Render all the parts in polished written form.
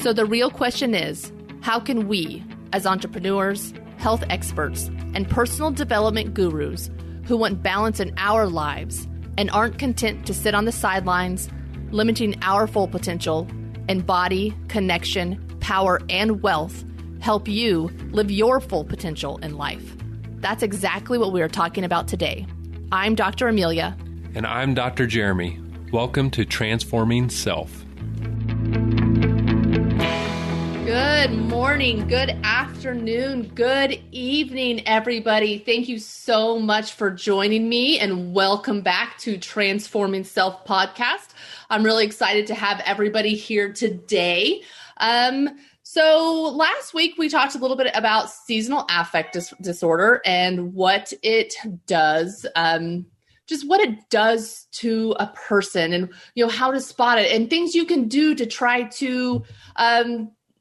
So the real question is, how can we, as entrepreneurs, health experts, and personal development gurus who want balance in our lives and aren't content to sit on the sidelines, limiting our full potential in body, connection, power, and wealth, help you live your full potential in life? That's exactly what we are talking about today. I'm Dr. Amelia. And I'm Dr. Jeremy. Welcome to Transforming Self. Good morning, good afternoon, good evening, everybody. Thank you so much for joining me and welcome back to Transforming Self podcast. I'm really excited to have everybody here today. So last week we talked a little bit about seasonal affect disorder and what it does, just what it does to a person and, how to spot it and things you can do to try to,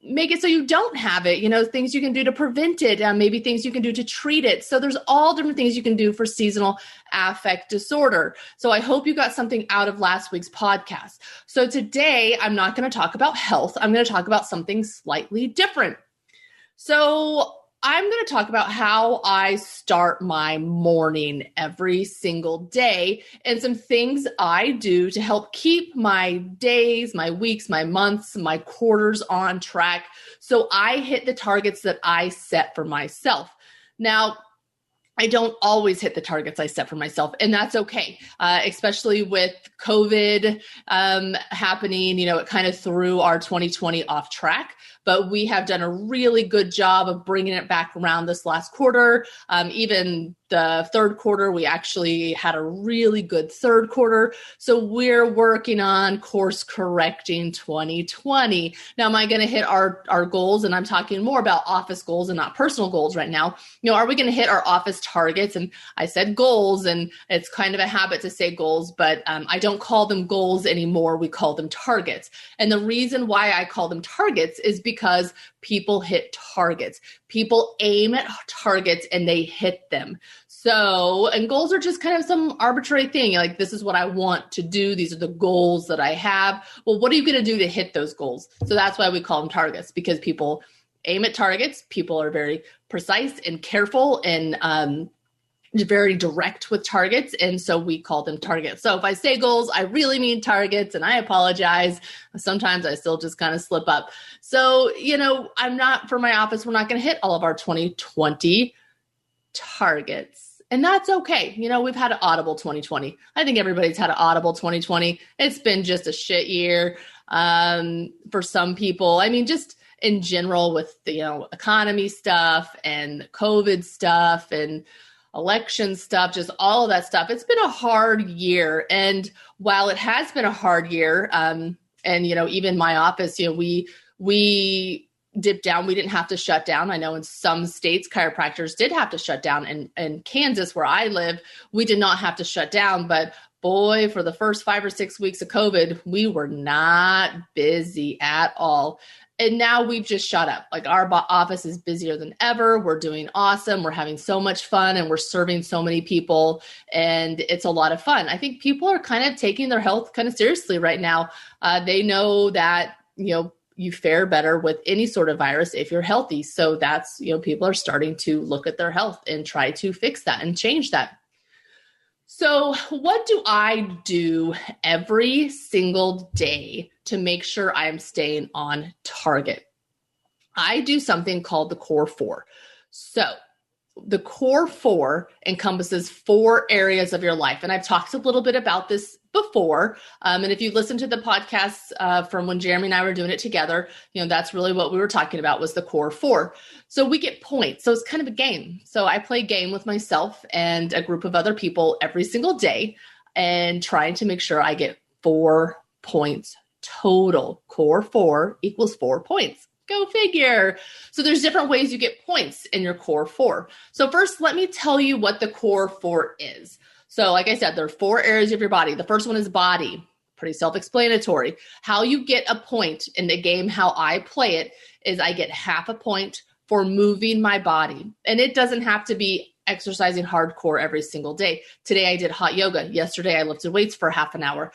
make it so you don't have it, things you can do to prevent it, maybe things you can do to treat it. So there's all different things you can do for seasonal affect disorder. So I hope you got something out of last week's podcast. So today I'm not going to talk about health. I'm going to talk about something slightly different. So I'm going to talk about how I start my morning every single day and some things I do to help keep my days, my weeks, my months, my quarters on track so I hit the targets that I set for myself. Now, I don't always hit the targets I set for myself, and that's okay, especially with COVID happening. It kind of threw our 2020 off track, but we have done a really good job of bringing it back around this last quarter. Even the third quarter, we actually had a really good third quarter. So we're working on course correcting 2020. Now, am I going to hit our goals? And I'm talking more about office goals and not personal goals right now. Are we going to hit our office targets? And I said goals, and it's kind of a habit to say goals, but I don't call them goals anymore. We call them targets. And the reason why I call them targets is because people hit targets. People aim at targets and they hit them. So, and goals are just kind of some arbitrary thing. Like, this is what I want to do. These are the goals that I have. Well, what are you going to do to hit those goals? So that's why we call them targets, because people aim at targets. People are very precise and careful and very direct with targets. And so we call them targets. So if I say goals, I really mean targets, and I apologize. Sometimes I still just kind of slip up. So, for my office, we're not going to hit all of our 2020 targets. And that's okay. We've had an audible 2020. I think everybody's had an audible 2020. It's been just a shit year for some people. I mean, just in general with the, economy stuff and COVID stuff and election stuff, just all of that stuff. It's been a hard year. And while it has been a hard year, and, even my office, we dipped down. We didn't have to shut down. I know in some states, chiropractors did have to shut down. And in Kansas, where I live, we did not have to shut down. But boy, for the first 5 or 6 weeks of COVID, we were not busy at all. And now we've just shut up. Like, our office is busier than ever. We're doing awesome. We're having so much fun, and we're serving so many people, and it's a lot of fun. I think people are kind of taking their health kind of seriously right now. They know that, you fare better with any sort of virus if you're healthy. So that's, people are starting to look at their health and try to fix that and change that. So what do I do every single day to make sure I'm staying on target? I do something called the Core 4. So the Core 4 encompasses 4 areas of your life. And I've talked a little bit about this before. And if you listen to the podcast from when Jeremy and I were doing it together, that's really what we were talking about, was the Core 4. So we get points. So it's kind of a game. So I play a game with myself and a group of other people every single day, and trying to make sure I get 4 points total. Core 4 equals 4 points. Go figure. So there's different ways you get points in your Core 4. So first, let me tell you what the Core 4 is. So like I said, there are 4 areas of your body. The first one is body. Pretty self-explanatory. How you get a point in the game, how I play it, is I get half a point for moving my body. And it doesn't have to be exercising hardcore every single day. Today I did hot yoga. Yesterday I lifted weights for half an hour.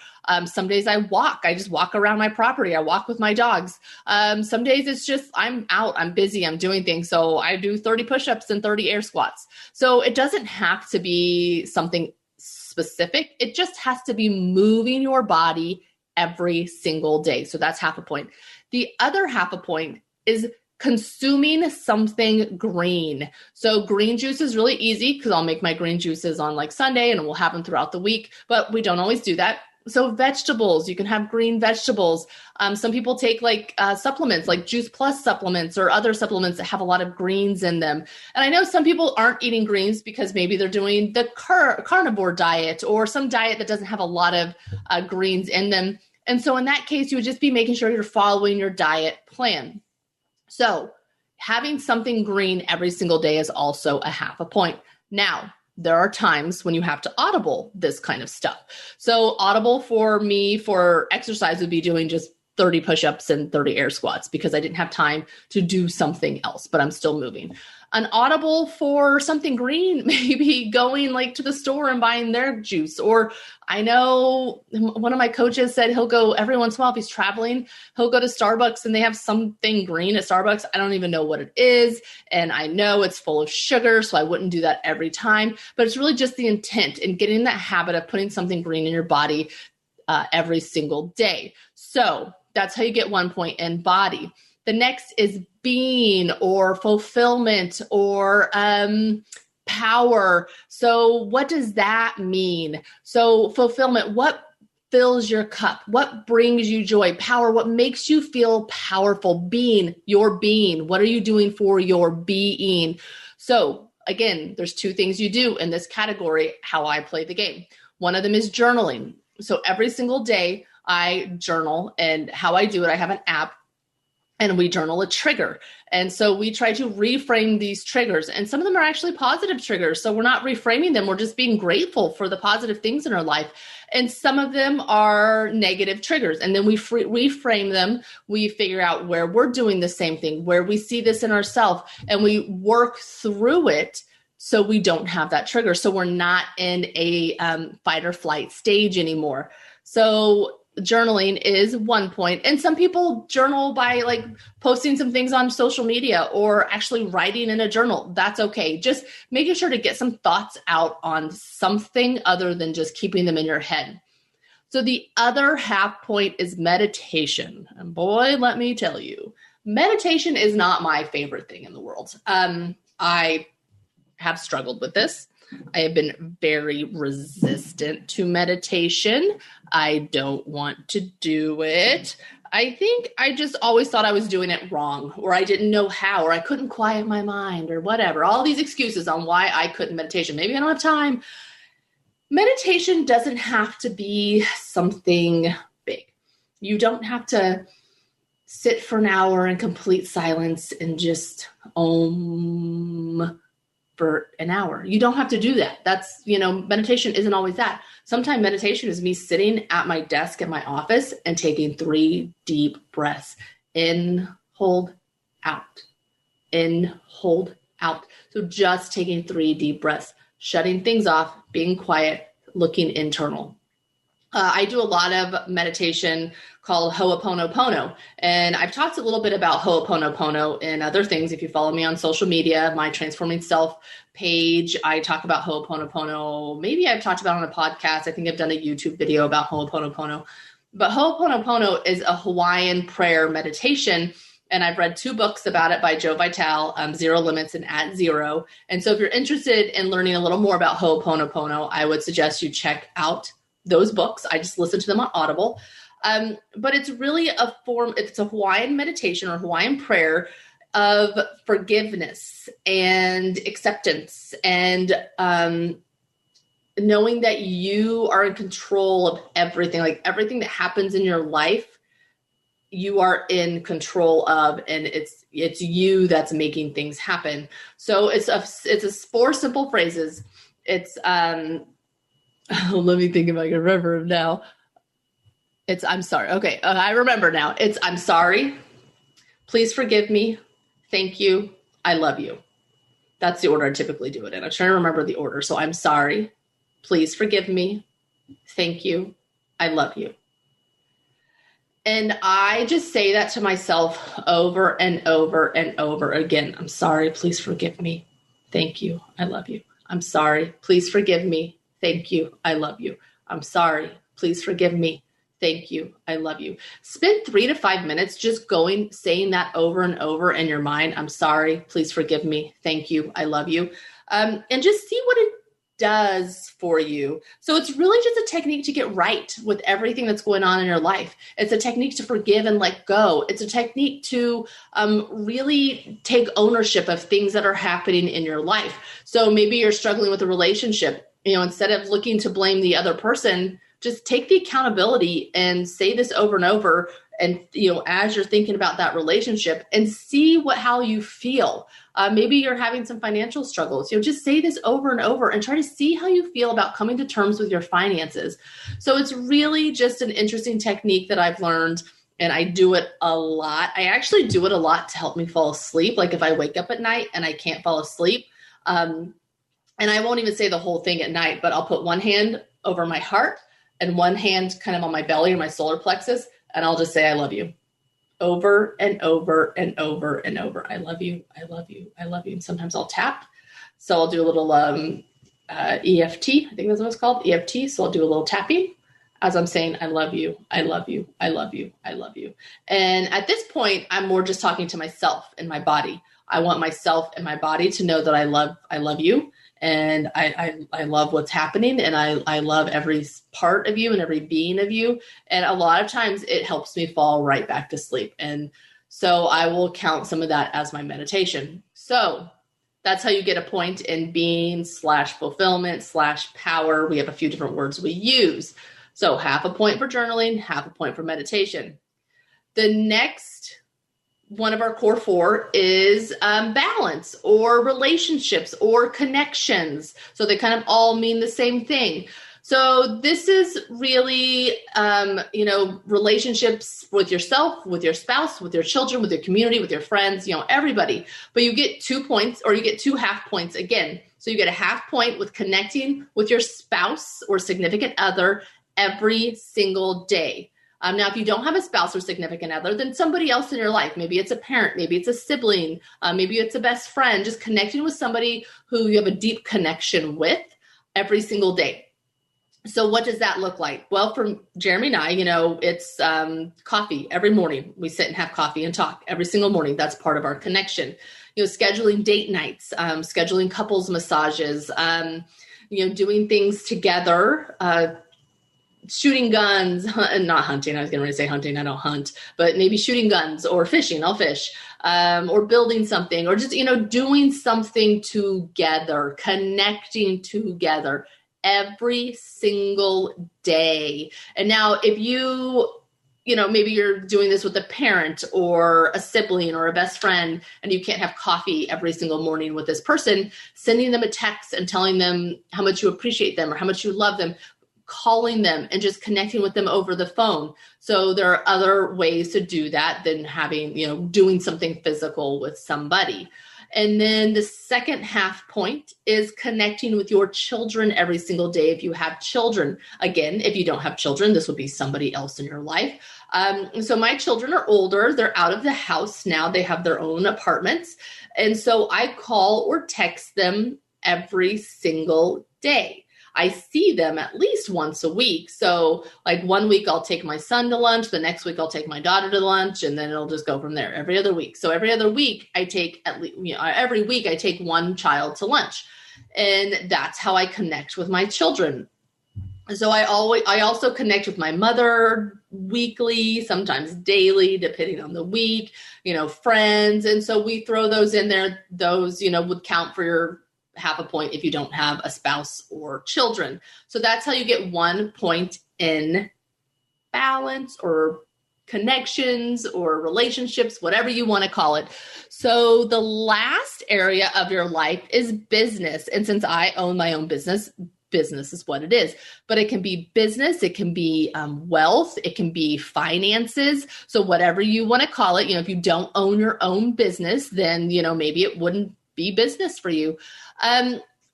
Some days I walk. I just walk around my property. I walk with my dogs. Some days it's just I'm out. I'm busy. I'm doing things. So I do 30 push-ups and 30 air squats. So it doesn't have to be something specific. It just has to be moving your body every single day. So that's half a point. The other half a point is consuming something green. So green juice is really easy because I'll make my green juices on like Sunday and we'll have them throughout the week, but we don't always do that. So vegetables, you can have green vegetables. Some people take like supplements, like Juice Plus supplements or other supplements that have a lot of greens in them. And I know some people aren't eating greens because maybe they're doing the carnivore diet or some diet that doesn't have a lot of greens in them. And so in that case, you would just be making sure you're following your diet plan. So having something green every single day is also a half a point. Now, there are times when you have to audible this kind of stuff. So audible for me for exercise would be doing just 30 push-ups and 30 air squats because I didn't have time to do something else, but I'm still moving. An audible for something green, maybe going like to the store and buying their juice. Or I know one of my coaches said he'll go every once in a while if he's traveling, he'll go to Starbucks and they have something green at Starbucks. I don't even know what it is. And I know it's full of sugar, so I wouldn't do that every time. But it's really just the intent and getting that habit of putting something green in your body every single day. So that's how you get 1 point in body. The next is being or fulfillment or power. So what does that mean? So fulfillment, what fills your cup? What brings you joy? Power, what makes you feel powerful? Being, your being. What are you doing for your being? So again, there's two things you do in this category, how I play the game. One of them is journaling. So every single day I journal, and how I do it, I have an app and we journal a trigger. And so we try to reframe these triggers, and some of them are actually positive triggers. So we're not reframing them. We're just being grateful for the positive things in our life. And some of them are negative triggers. And then we reframe them. We figure out where we're doing the same thing, where we see this in ourselves, and we work through it so we don't have that trigger. So we're not in a fight or flight stage anymore. So journaling is 1 point. And some people journal by like posting some things on social media or actually writing in a journal. That's okay. Just making sure to get some thoughts out on something other than just keeping them in your head. So the other half point is meditation. And boy, let me tell you, meditation is not my favorite thing in the world. I have struggled with this. I have been very resistant to meditation. I don't want to do it. I think I just always thought I was doing it wrong, or I didn't know how, or I couldn't quiet my mind, or whatever. All these excuses on why I couldn't meditation. Maybe I don't have time. Meditation doesn't have to be something big. You don't have to sit for an hour in complete silence and just for an hour. You don't have to do that. That's, meditation isn't always that. Sometimes meditation is me sitting at my desk at my office and taking 3 deep breaths. In, hold, out. In, hold, out. So just taking 3 deep breaths, shutting things off, being quiet, looking internal. I do a lot of meditation called Ho'oponopono. And I've talked a little bit about Ho'oponopono and other things. If you follow me on social media, my Transforming Self page, I talk about Ho'oponopono. Maybe I've talked about it on a podcast. I think I've done a YouTube video about Ho'oponopono. But Ho'oponopono is a Hawaiian prayer meditation. And I've read 2 books about it by Joe Vitale, Zero Limits and At Zero. And so if you're interested in learning a little more about Ho'oponopono, I would suggest you check out those books. I just listen to them on Audible. But it's really it's a Hawaiian meditation or Hawaiian prayer of forgiveness and acceptance and knowing that you are in control of everything, like everything that happens in your life, you are in control of, and it's you that's making things happen. So it's 4 simple phrases. It's, let me think if I can remember them now. It's, I'm sorry. Okay. I remember now. It's, I'm sorry. Please forgive me. Thank you. I love you. That's the order I typically do it in. I'm trying to remember the order. So I'm sorry. Please forgive me. Thank you. I love you. And I just say that to myself over and over and over again. I'm sorry. Please forgive me. Thank you. I love you. I'm sorry. Please forgive me. Thank you. I love you. I'm sorry. Please forgive me. Thank you. I love you. Spend 3 to 5 minutes just saying that over and over in your mind. I'm sorry. Please forgive me. Thank you. I love you. And just see what it does for you. So it's really just a technique to get right with everything that's going on in your life. It's a technique to forgive and let go. It's a technique to really take ownership of things that are happening in your life. So maybe you're struggling with a relationship. Instead of looking to blame the other person, just take the accountability and say this over and over. And, as you're thinking about that relationship, and see how you feel. Maybe you're having some financial struggles. Just say this over and over and try to see how you feel about coming to terms with your finances. So it's really just an interesting technique that I've learned, and I do it a lot. I actually do it a lot to help me fall asleep. Like if I wake up at night and I can't fall asleep, and I won't even say the whole thing at night, but I'll put one hand over my heart and one hand kind of on my belly or my solar plexus, and I'll just say, I love you. Over and over and over and over. I love you. I love you. I love you. And sometimes I'll tap. So I'll do a little EFT. I think that's what it's called, EFT. So I'll do a little tapping as I'm saying, I love you. I love you. I love you. I love you. And at this point, I'm more just talking to myself and my body. I want myself and my body to know that I love you. And I love what's happening, and I love every part of you and every being of you. And a lot of times it helps me fall right back to sleep. And so I will count some of that as my meditation. So that's how you get a point in being /fulfillment /power. We have a few different words we use. So half a point for journaling, half a point for meditation. The next one of our core 4 is balance or relationships or connections. So they kind of all mean the same thing. So this is really, relationships with yourself, with your spouse, with your children, with your community, with your friends, everybody. But you get 2 points, or you get 2 half points again. So you get a half point with connecting with your spouse or significant other every single day. Now, if you don't have a spouse or significant other, then somebody else in your life, maybe it's a parent, maybe it's a sibling, maybe it's a best friend, just connecting with somebody who you have a deep connection with every single day. So what does that look like? Well, for Jeremy and I, it's coffee every morning. We sit and have coffee and talk every single morning. That's part of our connection. Scheduling date nights, scheduling couples massages, doing things together, shooting guns, not hunting. I was going to say hunting. I don't hunt, but maybe shooting guns or fishing. I'll fish, or building something, or just, doing something together, connecting together every single day. And now if maybe you're doing this with a parent or a sibling or a best friend, and you can't have coffee every single morning with this person, sending them a text and telling them how much you appreciate them or how much you love them, calling them and just connecting with them over the phone. So there are other ways to do that than having, doing something physical with somebody. And then the second half point is connecting with your children every single day if you have children. Again, if you don't have children, this would be somebody else in your life. So my children are older. They're out of the house now. They have their own apartments. And so I call or text them every single day. I see them at least once a week. So like 1 week I'll take my son to lunch. The next week I'll take my daughter to lunch, and then it'll just go from there every other week. So every other week I take every week I take one child to lunch, and that's how I connect with my children. So I also connect with my mother weekly, sometimes daily, depending on the week, friends. And so we throw those in there. Those, would count for your half a point if you don't have a spouse or children. So that's how you get 1 point in balance or connections or relationships, whatever you want to call it. So the last area of your life is business. And since I own my own business is what it is. But it can be business, it can be wealth, it can be finances. So whatever you want to call it, if you don't own your own business, then, maybe it wouldn't be business for you.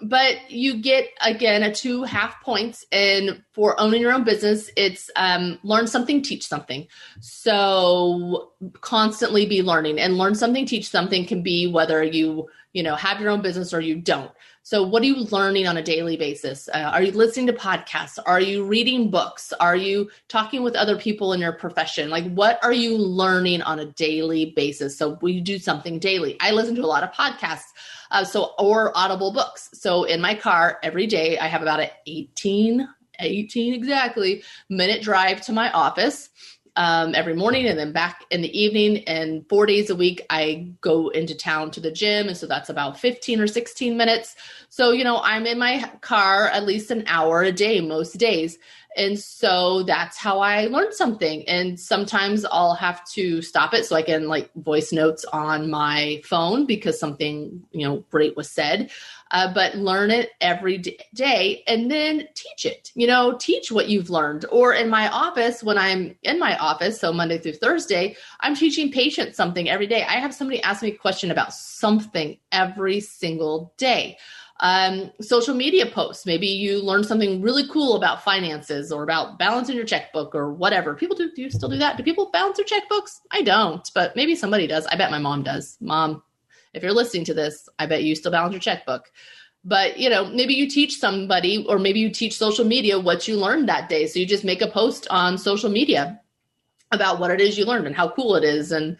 But you get, again, a 2 half points. And for owning your own business, it's learn something, teach something. So constantly be learning, and learn something, teach something can be whether you have your own business or you don't. So what are you learning on a daily basis? Are you listening to podcasts? Are you reading books? Are you talking with other people in your profession? Like, what are you learning on a daily basis? So we do something daily. I listen to a lot of podcasts, or Audible books. So in my car every day, I have about an 18 exactly minute drive to my office. Every morning, and then back in the evening, and 4 days a week, I go into town to the gym. And so that's about 15 or 16 minutes. So, I'm in my car at least an hour a day, most days. And so that's how I learn something. And sometimes I'll have to stop it so I can voice notes on my phone because something, great was said. But learn it every day and then teach it, teach what you've learned. Or in my office, when I'm in my office, so Monday through Thursday, I'm teaching patients something every day. I have somebody ask me a question about something every single day. Social media posts. Maybe you learn something really cool about finances or about balancing your checkbook or whatever. People do you still do that? Do people balance their checkbooks? I don't, but maybe somebody does. I bet my mom does. Mom, if you're listening to this, I bet you still balance your checkbook. But, maybe you teach somebody, or maybe you teach social media what you learned that day. So you just make a post on social media about what it is you learned and how cool it is, and,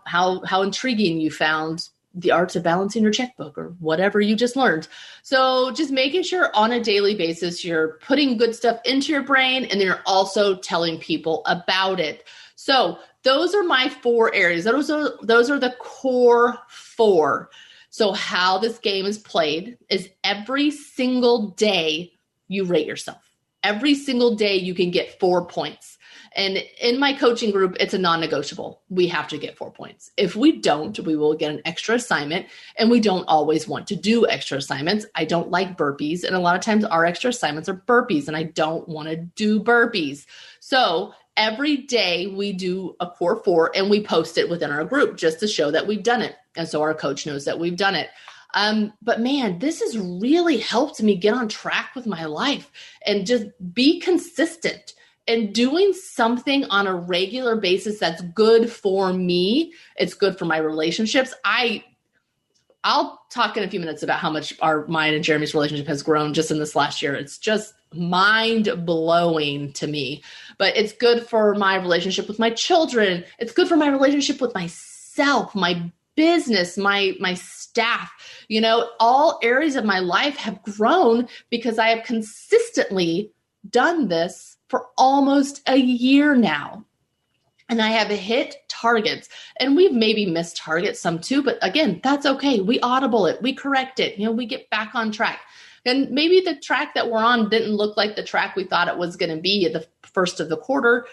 how intriguing you found the art of balancing your checkbook or whatever you just learned. So just making sure on a daily basis, you're putting good stuff into your brain, and then you're also telling people about it. So those are my 4 areas. Those are the core 4. So how this game is played is every single day you rate yourself. Every single day you can get 4 points. And in my coaching group, it's a non-negotiable. We have to get 4 points. If we don't, we will get an extra assignment, and we don't always want to do extra assignments. I don't like burpees, and a lot of times our extra assignments are burpees, and I don't want to do burpees. So every day we do a core 4, and we post it within our group just to show that we've done it. And so our coach knows that we've done it. But man, this has really helped me get on track with my life and just be consistent and doing something on a regular basis that's good for me. It's good for my relationships. I'll talk in a few minutes about how much mine and Jeremy's relationship has grown just in this last year. It's just mind blowing to me, but it's good for my relationship with my children. It's good for my relationship with myself, my business, my staff. All areas of my life have grown because I have consistently done this for almost a year now. And I have hit targets, and we've maybe missed targets some too, but again, that's okay. We audible it, we correct it, we get back on track. And maybe the track that we're on didn't look like the track we thought it was going to be at the first of the quarter.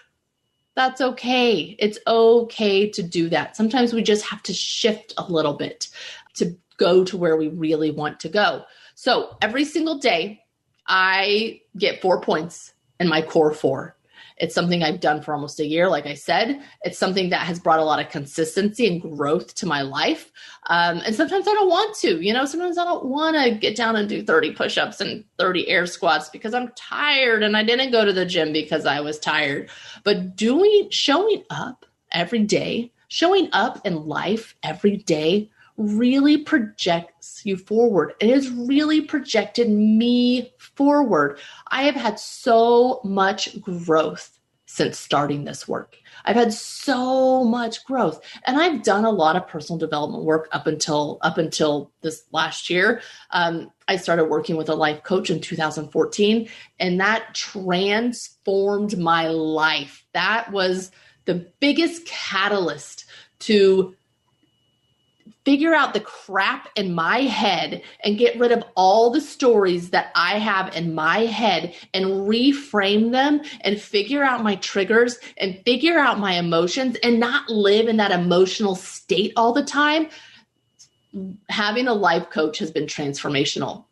That's okay. It's okay to do that. Sometimes we just have to shift a little bit to go to where we really want to go. So every single day, I get 4 points in my core 4. It's something I've done for almost a year. Like I said, it's something that has brought a lot of consistency and growth to my life. And sometimes I don't want to, sometimes I don't want to get down and do 30 push-ups and 30 air squats because I'm tired, and I didn't go to the gym because I was tired. But showing up every day, showing up in life every day really projects you forward. It has really projected me forward. I have had so much growth since starting this work. I've had so much growth, and I've done a lot of personal development work up until this last year. I started working with a life coach in 2014, and that transformed my life. That was the biggest catalyst to figure out the crap in my head and get rid of all the stories that I have in my head and reframe them and figure out my triggers and figure out my emotions and not live in that emotional state all the time. Having a life coach has been transformational.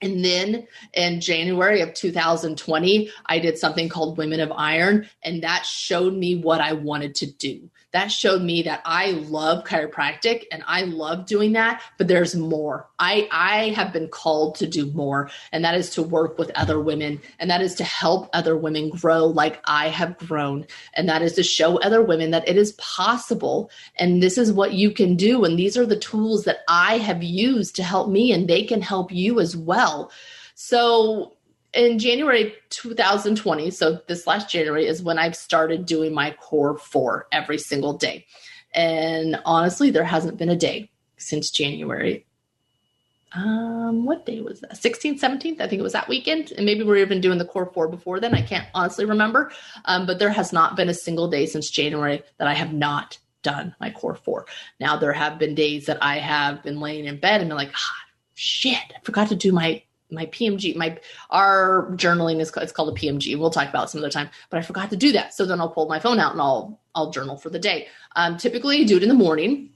And then in January of 2020, I did something called Women of Iron, and that showed me what I wanted to do. That showed me that I love chiropractic and I love doing that, but there's more. I have been called to do more, and that is to work with other women, and that is to help other women grow like I have grown, and that is to show other women that it is possible, and this is what you can do, and these are the tools that I have used to help me, and they can help you as well. So in January 2020, so this last January, is when I've started doing my core 4 every single day. And honestly, there hasn't been a day since January. What day was that? 16th, 17th? I think it was that weekend. And maybe we were even doing the core 4 before then. I can't honestly remember. But there has not been a single day since January that I have not done my core 4. Now, there have been days that I have been laying in bed and been like, shit, I forgot to do my PMG, our journaling it's called a PMG. We'll talk about it some other time, but I forgot to do that. So then I'll pull my phone out and I'll journal for the day. Typically do it in the morning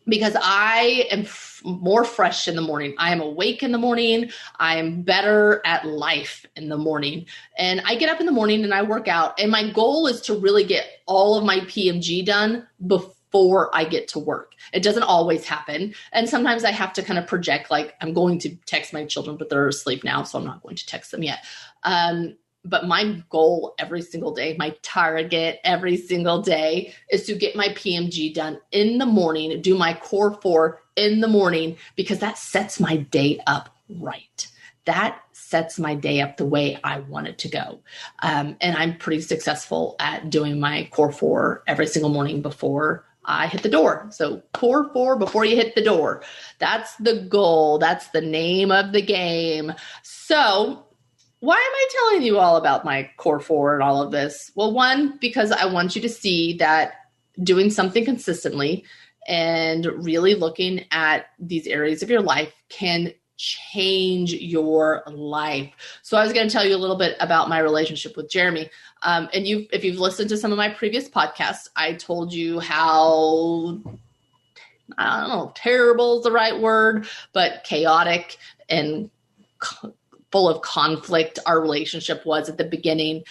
because I am more fresh in the morning. I am awake in the morning. I am better at life in the morning. And I get up in the morning and I work out. And my goal is to really get all of my PMG done before I get to work. It doesn't always happen. And sometimes I have to kind of project, like I'm going to text my children, but they're asleep now, so I'm not going to text them yet. But my goal every single day, my target every single day is to get my PMG done in the morning, do my core 4 in the morning, because that sets my day up right. That sets my day up the way I want it to go. And I'm pretty successful at doing my core 4 every single morning before I hit the door. So core 4 before you hit the door. That's the goal. That's the name of the game. So why am I telling you all about my core 4 and all of this? Well, one, because I want you to see that doing something consistently and really looking at these areas of your life can change your life. So I was going to tell you a little bit about my relationship with Jeremy. And if you've listened to some of my previous podcasts, I told you how, I don't know, terrible is the right word, but chaotic and full of conflict our relationship was at the beginning.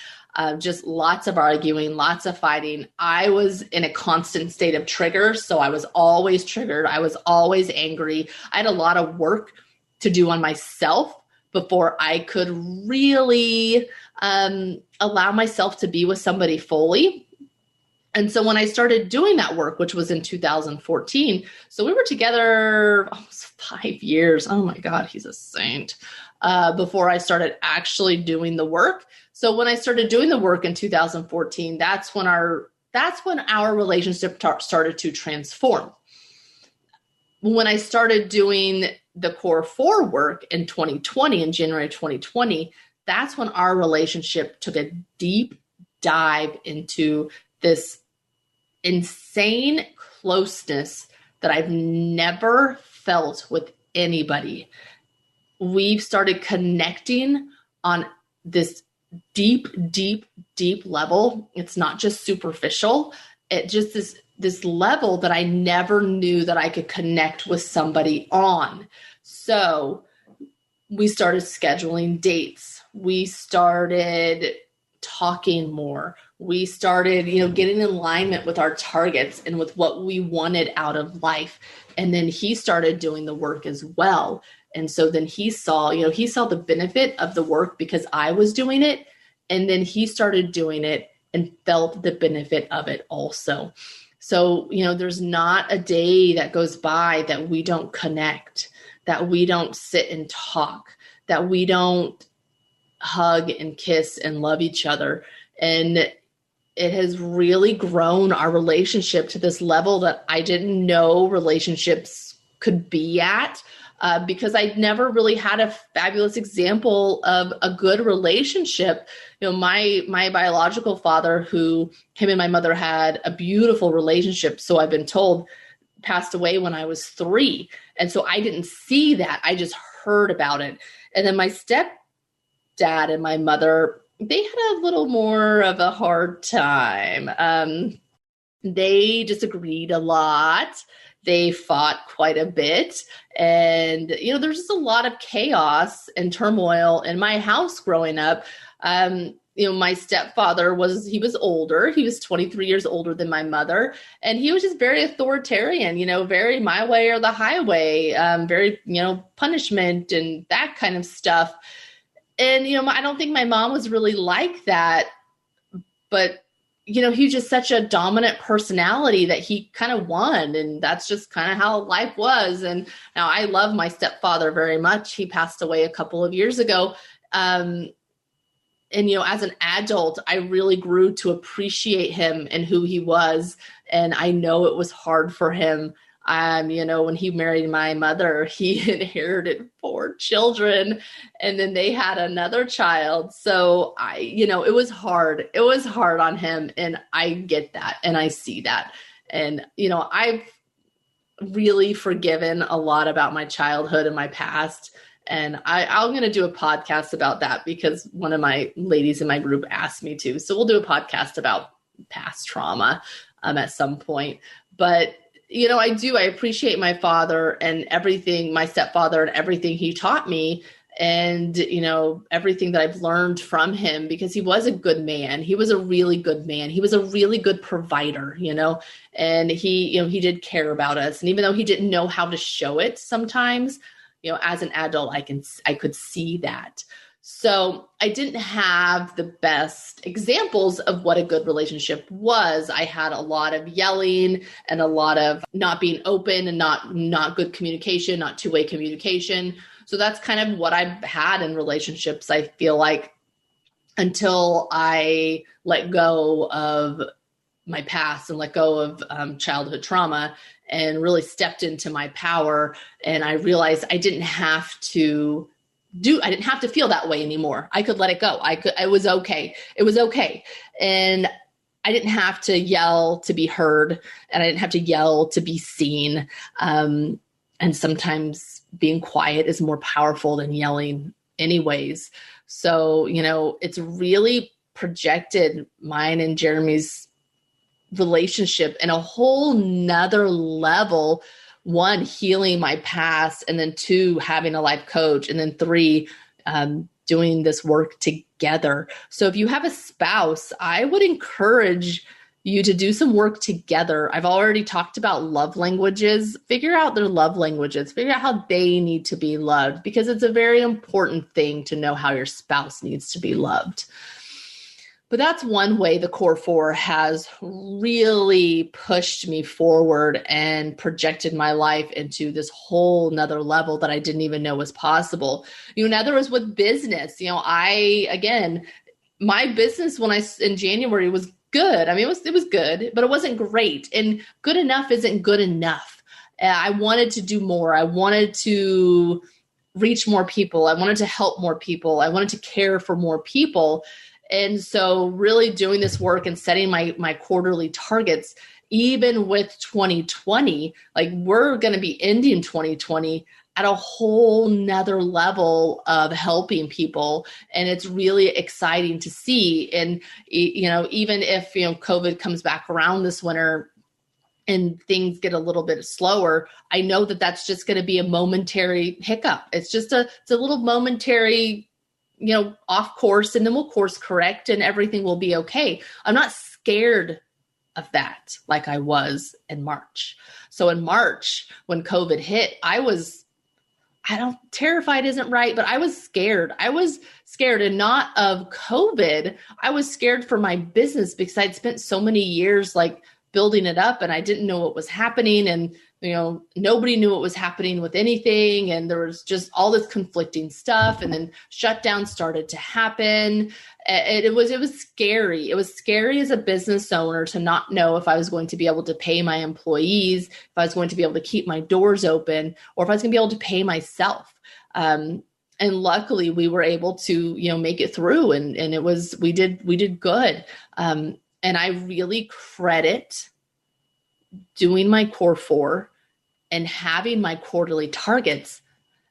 Just lots of arguing, lots of fighting. I was in a constant state of trigger. So I was always triggered. I was always angry. I had a lot of work to do on myself before I could really allow myself to be with somebody fully. And so when I started doing that work, which was in 2014, so we were together almost 5 years. Oh my God, he's a saint. Before I started actually doing the work. So when I started doing the work in 2014, that's when our relationship started to transform. When I started doing the core 4 work in 2020, in January 2020, that's when our relationship took a deep dive into this insane closeness that I've never felt with anybody. We've started connecting on this deep, deep, deep level. It's not just superficial. It just this level that I never knew that I could connect with somebody on. So we started scheduling dates. We started talking more. We started, getting in alignment with our targets and with what we wanted out of life. And then he started doing the work as well. And so then he saw the benefit of the work because I was doing it. And then he started doing it and felt the benefit of it also. So, there's not a day that goes by that we don't connect, that we don't sit and talk, that we don't hug and kiss and love each other. And it has really grown our relationship to this level that I didn't know relationships could be at. Because I'd never really had a fabulous example of a good relationship. My biological father, who him and my mother had a beautiful relationship, so I've been told, passed away when I was 3. And so I didn't see that. I just heard about it. And then my stepdad and my mother, they had a little more of a hard time. They disagreed a lot. they fought quite a bit. And, there's just a lot of chaos and turmoil in my house growing up. My stepfather he was older. He was 23 years older than my mother. And he was just very authoritarian, very my way or the highway, very, punishment and that kind of stuff. And, I don't think my mom was really like that, but he's just such a dominant personality that he kind of won. And that's just kind of how life was. And now I love my stepfather very much. He passed away a couple of years ago. And, as an adult, I really grew to appreciate him and who he was. And I know it was hard for him. When he married my mother, he inherited 4 children, and then they had another child. So it was hard. It was hard on him, and I get that, and I see that. And, I've really forgiven a lot about my childhood and my past. And I'm going to do a podcast about that because one of my ladies in my group asked me to. So we'll do a podcast about past trauma at some point. But I appreciate my father and everything, my stepfather and everything he taught me, and, everything that I've learned from him, because he was a good man. He was a really good man. He was a really good provider, and he did care about us. And even though he didn't know how to show it sometimes, as an adult, I could see that. So I didn't have the best examples of what a good relationship was. I had a lot of yelling and a lot of not being open and not good communication, not two-way communication. So that's kind of what I've had in relationships, I feel like, until I let go of my past and let go of childhood trauma and really stepped into my power. And I realized I didn't have to feel that way anymore. I could let it go. It was okay. It was okay. And I didn't have to yell to be heard, and I didn't have to yell to be seen. And sometimes being quiet is more powerful than yelling anyways. So, it's really projected mine and Jeremy's relationship in a whole nother level. 1, healing my past, and then 2, having a life coach, and then 3, doing this work together. So if you have a spouse, I would encourage you to do some work together. I've already talked about love languages. Figure out their love languages. Figure out how they need to be loved, because it's a very important thing to know how your spouse needs to be loved. But that's one way the Core 4 has really pushed me forward and projected my life into this whole nother level that I didn't even know was possible. Another is with business. My business in January was good. I mean, it was good, but it wasn't great. And good enough isn't good enough. I wanted to do more. I wanted to reach more people. I wanted to help more people. I wanted to care for more people. And so really doing this work and setting my quarterly targets, even with 2020, like we're going to be ending 2020 at a whole nother level of helping people. And it's really exciting to see. And, even if, COVID comes back around this winter and things get a little bit slower, I know that that's just going to be a momentary hiccup. It's just it's a little momentary off course, and then we'll course correct and everything will be okay. I'm not scared of that like I was in March. So in March, when COVID hit, terrified isn't right, but I was scared. I was scared, and not of COVID. I was scared for my business because I'd spent so many years like building it up, and I didn't know what was happening. And nobody knew what was happening with anything. And there was just all this conflicting stuff. And then shutdowns started to happen. It was scary. It was scary as a business owner to not know if I was going to be able to pay my employees, if I was going to be able to keep my doors open, or if I was going to be able to pay myself. And luckily we were able to, make it through. And we did good. And I really credit doing my Core 4 and having my quarterly targets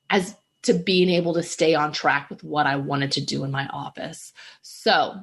as to being able to stay on track with what I wanted to do in my office. So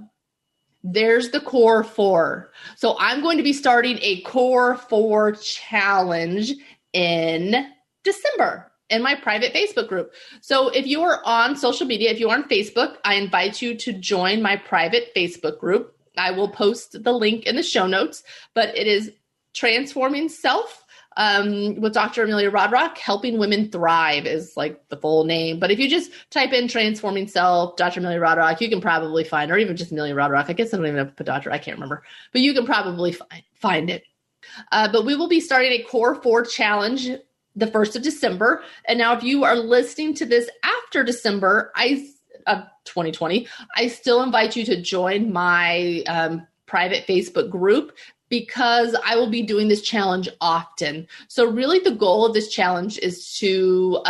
there's the Core 4. So I'm going to be starting a Core 4 challenge in December in my private Facebook group. So if you are on social media, if you are on Facebook, I invite you to join my private Facebook group. I will post the link in the show notes, but it is Transforming Self with Dr. Amelia Rodrock. Helping Women Thrive is like the full name. But if you just type in Transforming Self, Dr. Amelia Rodrock, you can probably find, or even just Amelia Rodrock. I guess I don't even have to put Dr. I can't remember, but you can probably find it. But we will be starting a Core 4 challenge the 1st of December. And now if you are listening to this after December, 2020, I still invite you to join my private Facebook group because I will be doing this challenge often. So really the goal of this challenge is to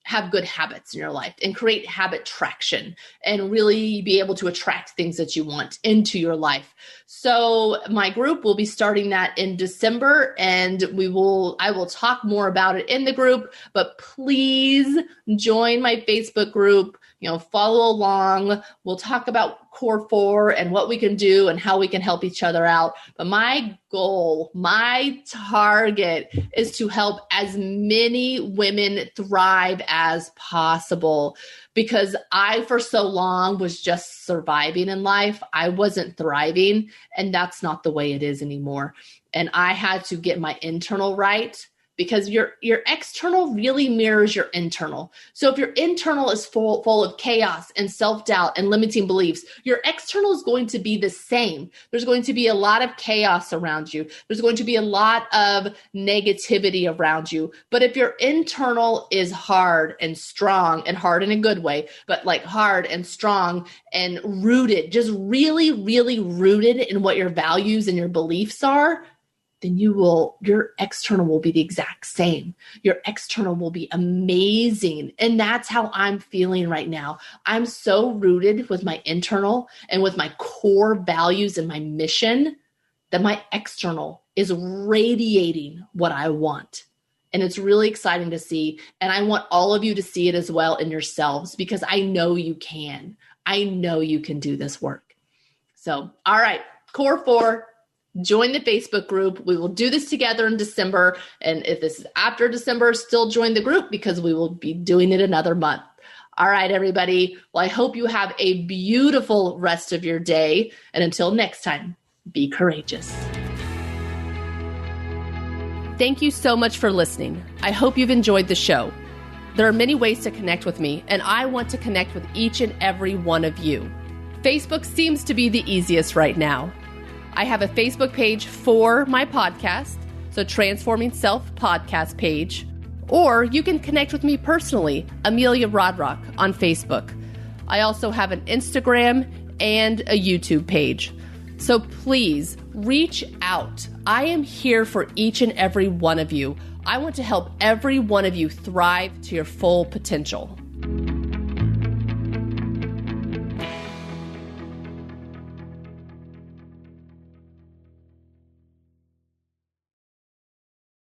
have good habits in your life and create habit traction and really be able to attract things that you want into your life. So my group will be starting that in December, and I will talk more about it in the group, but please join my Facebook group. Follow along. We'll talk about Core 4 and what we can do and how we can help each other out. But my goal, my target is to help as many women thrive as possible, because I, for so long, was just surviving in life. I wasn't thriving, and that's not the way it is anymore. And I had to get my internal right, because your external really mirrors your internal. So if your internal is full of chaos and self-doubt and limiting beliefs, your external is going to be the same. There's going to be a lot of chaos around you. There's going to be a lot of negativity around you. But if your internal is hard and strong, and hard in a good way, but like hard and strong and rooted, just really, really rooted in what your values and your beliefs are, then your external will be the exact same. Your external will be amazing. And that's how I'm feeling right now. I'm so rooted with my internal and with my core values and my mission that my external is radiating what I want. And it's really exciting to see. And I want all of you to see it as well in yourselves, because I know you can. I know you can do this work. So, all right, Core 4. Join the Facebook group. We will do this together in December. And if this is after December, still join the group, because we will be doing it another month. All right, everybody. Well, I hope you have a beautiful rest of your day. And until next time, be courageous. Thank you so much for listening. I hope you've enjoyed the show. There are many ways to connect with me, and I want to connect with each and every one of you. Facebook seems to be the easiest right now. I have a Facebook page for my podcast, so Transforming Self podcast page, or you can connect with me personally, Amelia Rodrock, on Facebook. I also have an Instagram and a YouTube page. So please reach out. I am here for each and every one of you. I want to help every one of you thrive to your full potential.